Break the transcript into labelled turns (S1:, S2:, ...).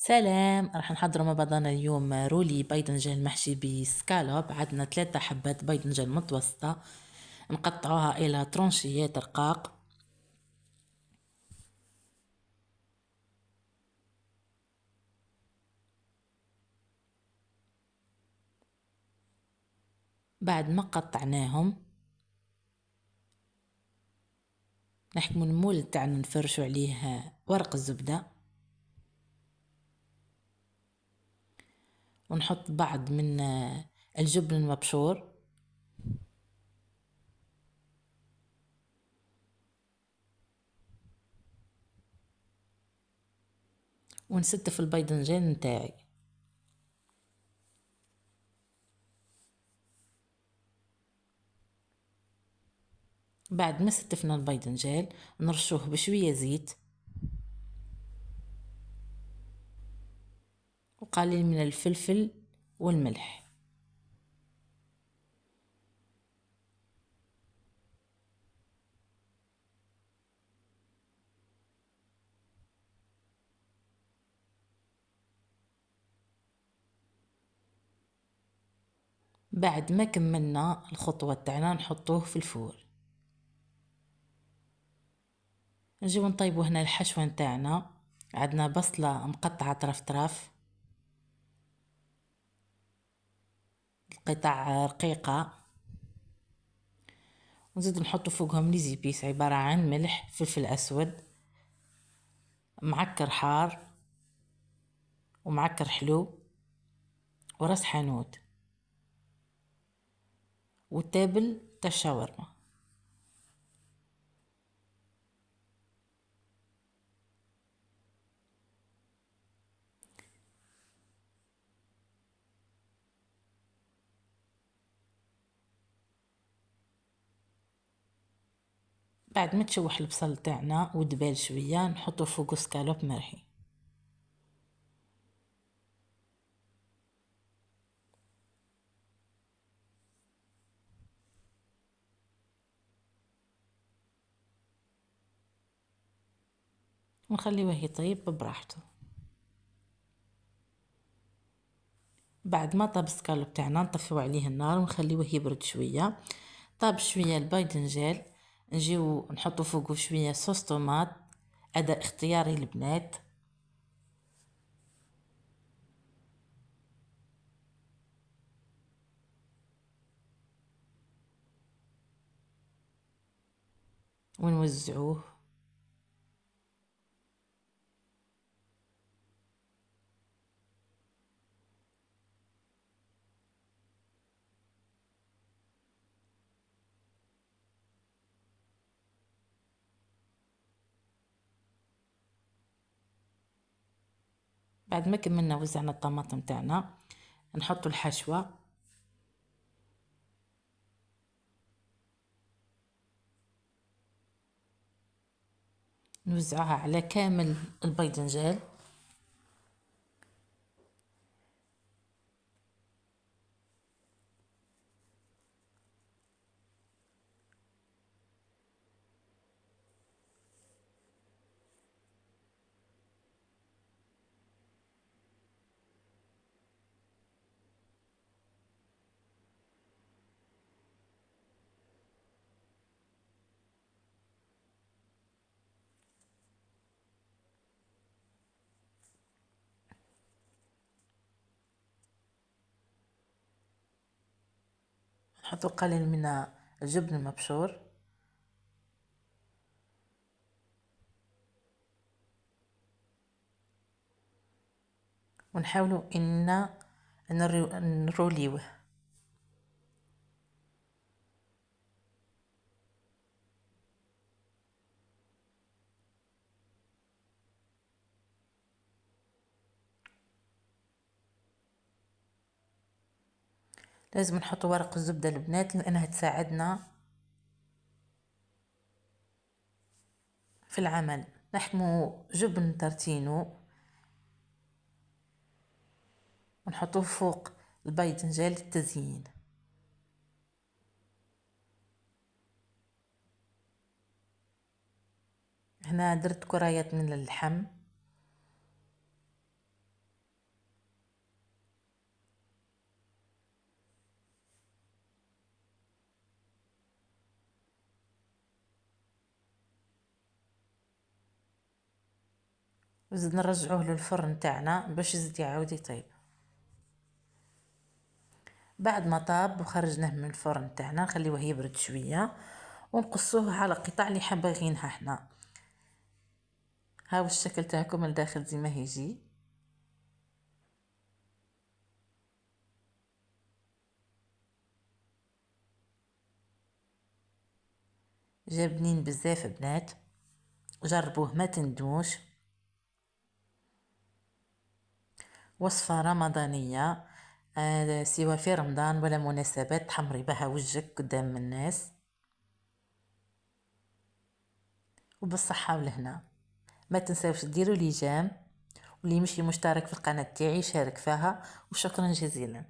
S1: سلام، راح نحضروا مع بعضنا اليوم رولي باذنجان محشي بسكالوب. عندنا 3 حبات باذنجان متوسطة نقطعوها الى ترونشيات رقاق. بعد ما قطعناهم نحكموا المول تاعنا نفرشوا عليه ورق الزبدة ونحط بعض من الجبن المبشور ونستف الباذنجان نتاعي. بعد ما ستفنا الباذنجان نرشوه بشوية زيت وقليل من الفلفل والملح. بعد ما كملنا الخطوة تاعنا نحطوه في الفور. نجيو نطيبو هنا الحشوة نتاعنا. عندنا بصلة مقطعة طرف قطع رقيقة، ونزيد نحطو فوقهم لي زيبيس عبارة عن ملح، فلفل اسود، معكر حار ومعكر حلو وراس حانوت والتابل تاع الشاورما. بعد ما تشوح البصل تاعنا ودبال شوية نحطو فوقو سكالوب مرحي. ونخليوه يطيب براحته. بعد ما طاب السكالوب تاعنا نطفيو عليه النار ونخليوه يبرد شوية. طاب شوية الباذنجان نجيو نحطو فوقو شوية صوص طوماط، هذا اختياري البنات. ونوزعوه. بعد ما كملنا وزعنا الطماطم تاعنا نحطو الحشوة. نوزعها على كامل الباذنجان. نحطو قليل من الجبن المبشور ونحاولوا ان نروليوه. لازم نحط ورق الزبدة البنات لانها تساعدنا في العمل. نحكمو جبن ترتينو ونحطوه فوق الباذنجان للتزيين. هنا درت كريات من اللحم وزيد نرجعوه للفرن تاعنا باش يزيد يعاود يطيب. بعد ما طاب وخرجناه من الفرن تاعنا نخليوه يبرد شويه ونقصوه على قطع اللي حابينها حنا. هاو الشكل تاعكم من الداخل زي ما يجي. جا بنين بزاف بنات، جربوه ما تندموش. وصفة رمضانية سواء في رمضان ولا مناسبات تحمري بها وجهك قدام الناس. وبالصحة والهنا. ما تنساوش ديروا لي جيم، واللي مشي مشترك في القناة تاعي شارك فيها، وشكرا جزيلا.